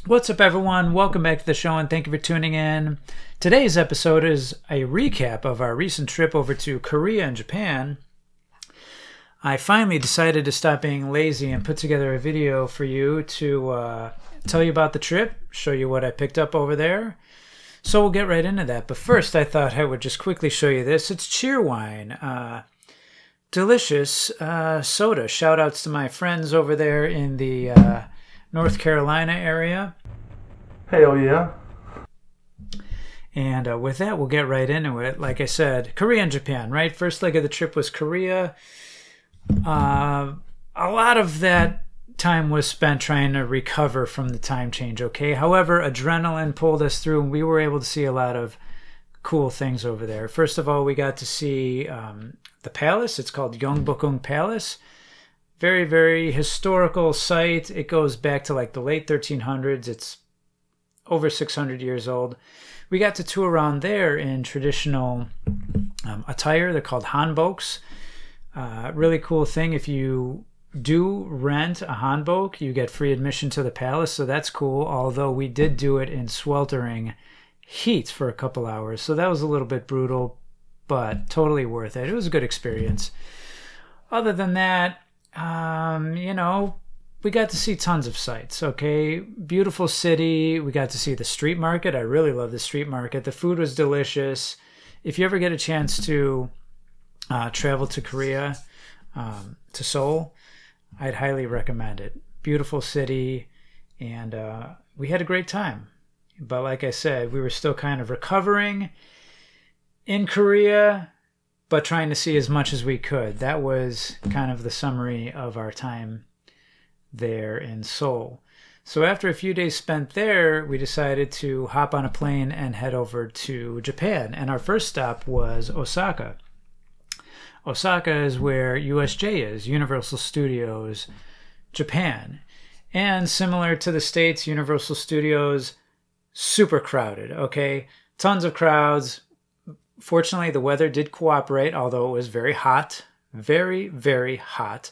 What's up, everyone? Welcome back to the show, and thank you for tuning in. Today's episode is a recap of our recent trip over to Korea and Japan. I finally decided to stop being lazy and put together a video for you to tell you about the trip, show you what I picked up over there. So we'll get right into that. But first, I thought I would just quickly show you this. It's Cheerwine. Delicious soda. Shout outs to my friends over there in the North Carolina area. Hell yeah. And with that, we'll get right into it. Like I said, Korea and Japan, right? First leg of the trip was Korea. A lot of that time was spent trying to recover from the time change, okay? However, adrenaline pulled us through, and we were able to see a lot of cool things over there. First of all, we got to see the palace. It's called Gyeongbokgung Palace. Very, very historical site. It goes back to like the late 1300s. It's over 600 years old. We got to tour around there in traditional attire. They're called hanboks. Really cool thing. If you do rent a hanbok, you get free admission to the palace, so that's cool. Although we did do it in sweltering heat for a couple hours, so that was a little bit brutal, but totally worth it. It was a good experience. Other than that, we got to see tons of sights, okay? Beautiful city. We got to see the street market. I really love the street market. The food was delicious. If you ever get a chance to travel to Korea, to Seoul, I'd highly recommend it. Beautiful city, and we had a great time. But like I said, we were still kind of recovering in Korea, but trying to see as much as we could. That was kind of the summary of our time there in Seoul. So after a few days spent there, we decided to hop on a plane and head over to Japan. And our first stop was Osaka. Osaka is where USJ is, Universal Studios Japan. And similar to the States, Universal Studios, super crowded, okay? Tons of crowds. Fortunately, the weather did cooperate, although it was very hot. Very, very hot.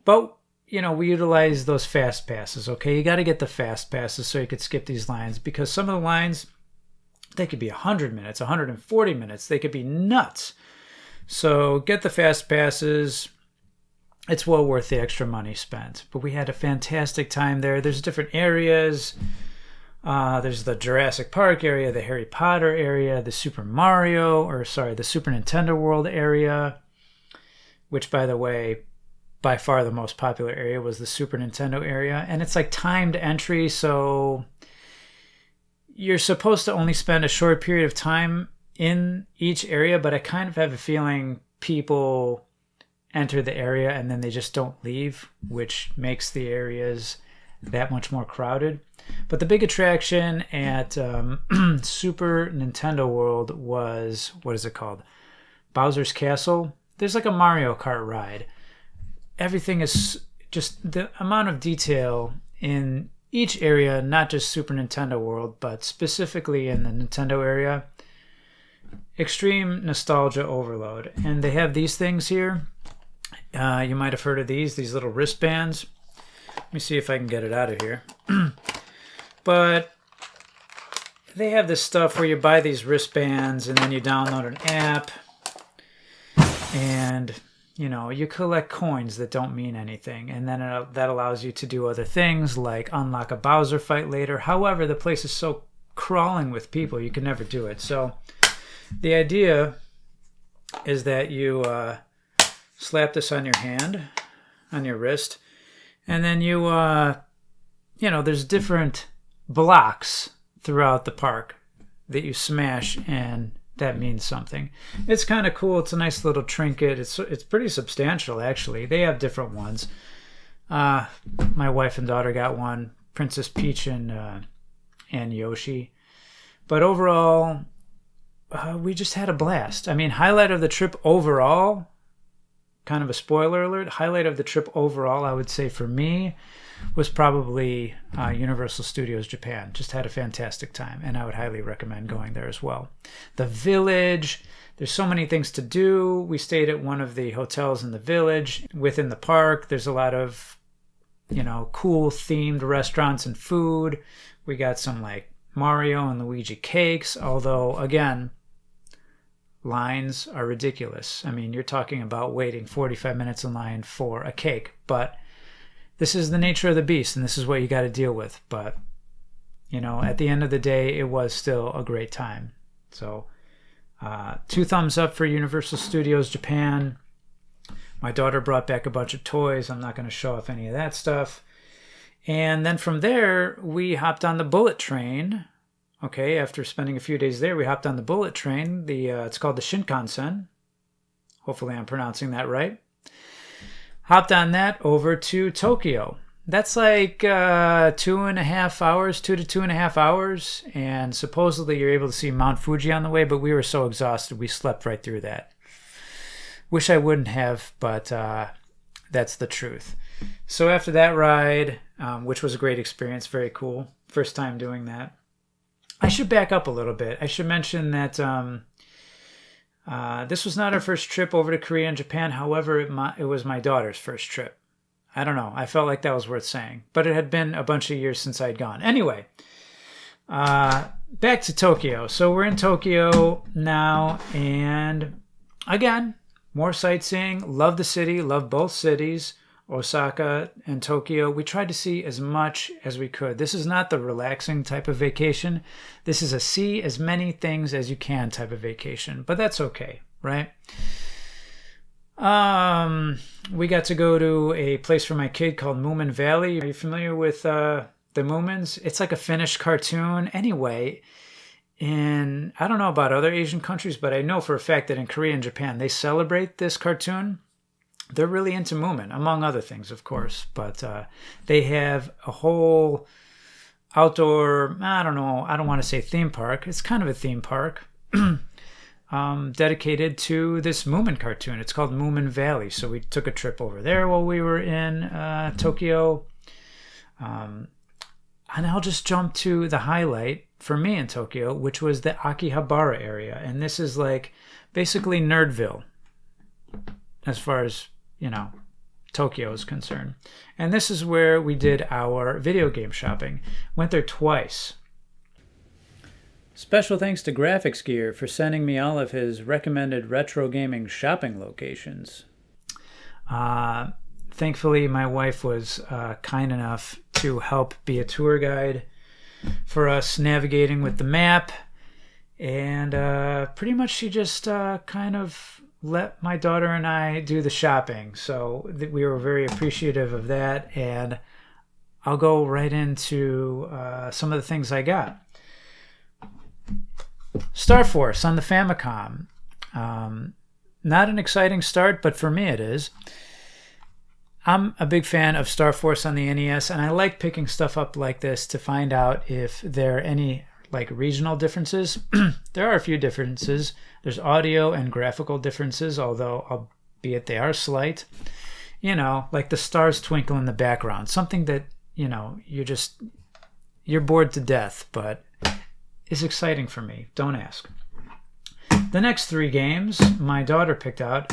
But, we utilized those fast passes, okay? You got to get the fast passes so you could skip these lines, because some of the lines, they could be 100 minutes, 140 minutes. They could be nuts. So get the fast passes. It's well worth the extra money spent. But we had a fantastic time there. There's different areas. There's the Jurassic Park area, the Harry Potter area, the Super Nintendo World area, which, by the way, by far the most popular area was the Super Nintendo area. And it's like timed entry, so you're supposed to only spend a short period of time in each area, but I kind of have a feeling people enter the area and then they just don't leave, which makes the areas that much more crowded. But the big attraction at Super Nintendo World was, what is it called? Bowser's Castle. There's like a Mario Kart ride. Everything is just the amount of detail in each area, not just Super Nintendo World, but specifically in the Nintendo area. Extreme nostalgia overload. And they have these things here. You might have heard of these little wristbands. Let me see if I can get it out of here. But they have this stuff where you buy these wristbands and then you download an app and, you collect coins that don't mean anything. And then that allows you to do other things like unlock a Bowser fight later. However, the place is so crawling with people, you can never do it. So the idea is that you slap this on your hand, on your wrist, and then you, there's different blocks throughout the park that you smash, and that means something. It's kind of cool. It's a nice little trinket. It's pretty substantial, actually. They have different ones. My wife and daughter got one, Princess Peach and Yoshi. But overall, we just had a blast. I mean, highlight of the trip overall, kind of a spoiler alert, highlight of the trip overall, I would say for me, was probably Universal Studios Japan. Just had a fantastic time, and I would highly recommend going there as well. The village, there's so many things to do. We stayed at one of the hotels in the village. Within the park, there's a lot of cool themed restaurants and food. We got some like Mario and Luigi cakes, although again, lines are ridiculous. I mean, you're talking about waiting 45 minutes in line for a cake, but this is the nature of the beast, and this is what you got to deal with. But, at the end of the day, it was still a great time. So, 2 thumbs up for Universal Studios Japan. My daughter brought back a bunch of toys. I'm not going to show off any of that stuff. And then from there, we hopped on the bullet train. Okay, after spending a few days there, we hopped on the bullet train. It's called the Shinkansen. Hopefully I'm pronouncing that right. Hopped on that over to Tokyo. That's like 2.5 hours, 2 to 2.5 hours. And supposedly you're able to see Mount Fuji on the way, but we were so exhausted we slept right through that. Wish I wouldn't have, but that's the truth. So after that ride, which was a great experience, very cool. First time doing that. I should back up a little bit. I should mention that this was not our first trip over to Korea and Japan. However, it was my daughter's first trip. I don't know. I felt like that was worth saying. But it had been a bunch of years since I'd gone. Anyway, back to Tokyo. So we're in Tokyo now. And again, more sightseeing. Love the city. Love both cities. Osaka and Tokyo. We tried to see as much as we could. This is not the relaxing type of vacation. This is a see as many things as you can type of vacation, but that's okay, right? We got to go to a place for my kid called Moomin Valley. Are you familiar with the Moomins? It's like a Finnish cartoon. Anyway, I don't know about other Asian countries, but I know for a fact that in Korea and Japan, they celebrate this cartoon. They're really into Moomin, among other things, of course. But they have a whole outdoor, I don't want to say theme park. It's kind of a theme park dedicated to this Moomin cartoon. It's called Moomin Valley. So we took a trip over there while we were in Tokyo. And I'll just jump to the highlight for me in Tokyo, which was the Akihabara area. And this is like basically Nerdville as far as Tokyo is concerned. And this is where we did our video game shopping. Went there twice. Special thanks to Graphics Gear for sending me all of his recommended retro gaming shopping locations. Thankfully, my wife was kind enough to help be a tour guide for us navigating with the map. And pretty much she just kind of let my daughter and I do the shopping. So we were very appreciative of that. And I'll go right into some of the things I got. Star Force on the Famicom. Not an exciting start, but for me it is. I'm a big fan of Star Force on the NES, and I like picking stuff up like this to find out if there are any like regional differences. There are a few differences. There's audio and graphical differences, although albeit they are slight. Like the stars twinkle in the background, something that you're bored to death, but is exciting for me. Don't ask. The next 3 games my daughter picked out,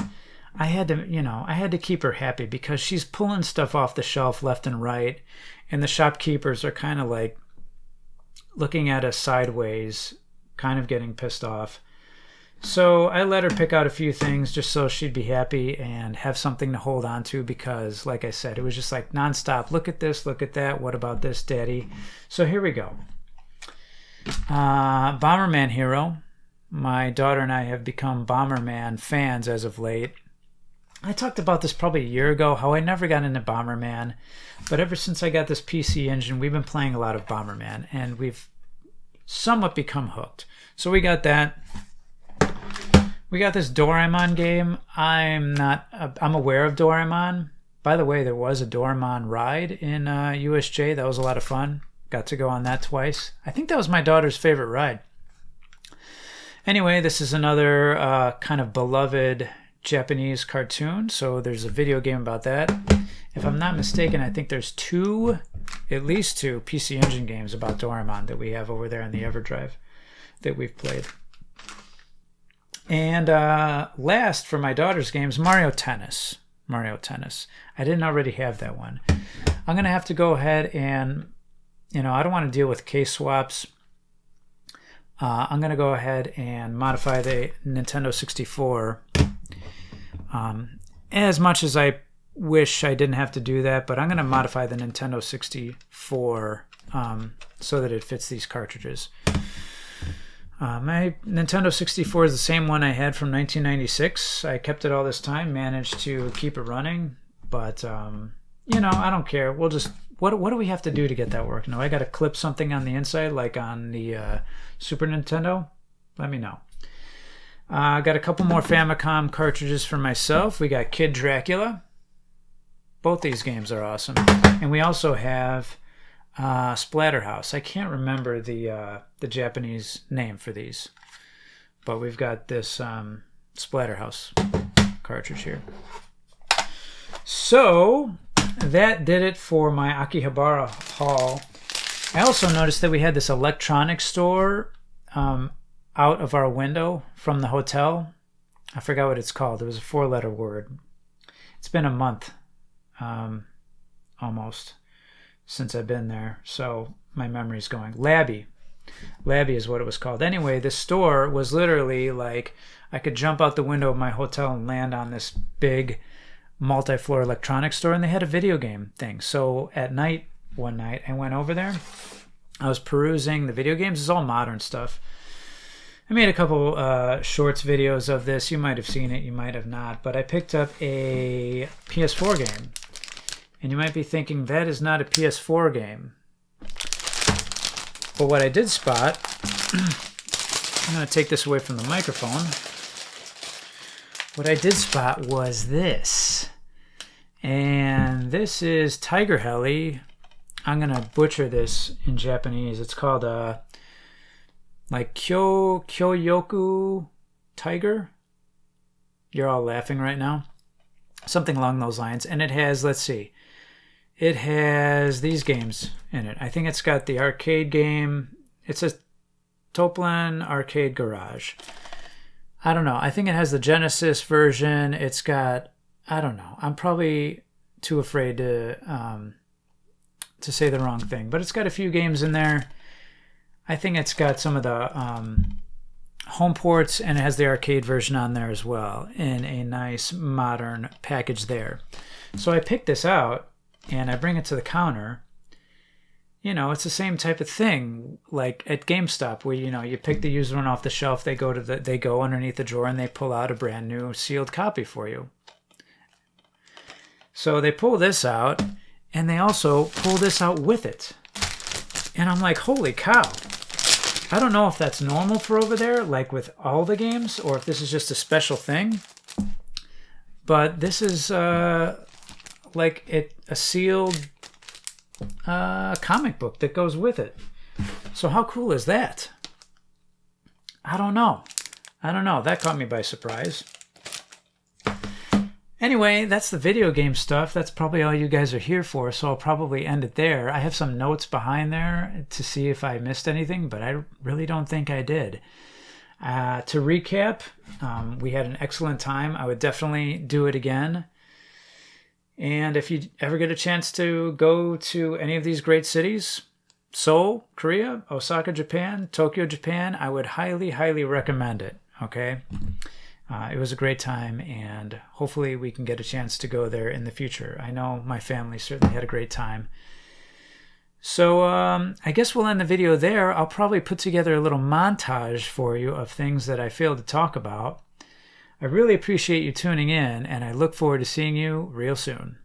I had to keep her happy because she's pulling stuff off the shelf left and right, and the shopkeepers are kind of like looking at us sideways, kind of getting pissed off. So I let her pick out a few things just so she'd be happy and have something to hold on to because, like I said, it was just like nonstop. Look at this, look at that. What about this, Daddy? So here we go. Bomberman Hero. My daughter and I have become Bomberman fans as of late. I talked about this probably a year ago, how I never got into Bomberman. But ever since I got this PC Engine, we've been playing a lot of Bomberman. And we've somewhat become hooked. So we got that. We got this Doraemon game. I'm aware of Doraemon. By the way, there was a Doraemon ride in USJ. That was a lot of fun. Got to go on that twice. I think that was my daughter's favorite ride. Anyway, this is another kind of beloved Japanese cartoon. So there's a video game about that. If I'm not mistaken, I think there's at least two PC Engine games about Doraemon that we have over there in the EverDrive that we've played. And last for my daughter's games, Mario Tennis. I didn't already have that one. I'm going to have to go ahead and, I don't want to deal with case swaps. I'm going to go ahead and modify the Nintendo 64. As much as I wish I didn't have to do that, but I'm going to modify the Nintendo 64 so that it fits these cartridges. My Nintendo 64 is the same one I had from 1996. I kept it all this time, managed to keep it running, but I don't care. We'll just what do we have to do to get that working? I got to clip something on the inside like on the Super Nintendo? Let me know. I got a couple more Famicom cartridges for myself. We got Kid Dracula. Both these games are awesome. And we also have Splatterhouse. I can't remember the Japanese name for these, but we've got this Splatterhouse cartridge here. So that did it for my Akihabara haul. I also noticed that we had this electronics store out of our window from the hotel. I forgot what it's called. It was a 4-letter word. It's been a month almost since I've been there, so my memory's going. Labby is what it was called. Anyway, this store was literally like I could jump out the window of my hotel and land on this big multi-floor electronics store, and they had a video game thing. So at night, one night, I went over there. I was perusing the video games. It's all modern stuff. I made a couple shorts videos of this. You might have seen it, you might have not, but I picked up a PS4 game. And you might be thinking, that is not a PS4 game. But what I did spot, I'm going to take this away from the microphone. What I did spot was this. And this is Tiger Heli. I'm going to butcher this in Japanese. It's called like Kyoyoku Tiger. You're all laughing right now. Something along those lines. And it has, let's see. It has these games in it. I think it's got the arcade game. It's a Toplin Arcade Garage. I don't know. I think it has the Genesis version. It's got, I don't know. I'm probably too afraid to say the wrong thing. But it's got a few games in there. I think it's got some of the home ports, and it has the arcade version on there as well in a nice modern package there. So I picked this out. And I bring it to the counter. It's the same type of thing like at GameStop where, you pick the used one off the shelf, they go underneath the drawer and they pull out a brand new sealed copy for you. So they pull this out and they also pull this out with it. And I'm like, holy cow. I don't know if that's normal for over there, like with all the games, or if this is just a special thing. But this is like a sealed comic book that goes with it. So how cool is that? I don't know. That caught me by surprise. Anyway, that's the video game stuff. That's probably all you guys are here for, so I'll probably end it there. I have some notes behind there to see if I missed anything, but I really don't think I did. To recap, we had an excellent time. I would definitely do it again. And if you ever get a chance to go to any of these great cities, Seoul, Korea, Osaka, Japan, Tokyo, Japan, I would highly, highly recommend it, okay? It was a great time, and hopefully we can get a chance to go there in the future. I know my family certainly had a great time. So I guess we'll end the video there. I'll probably put together a little montage for you of things that I failed to talk about. I really appreciate you tuning in, and I look forward to seeing you real soon.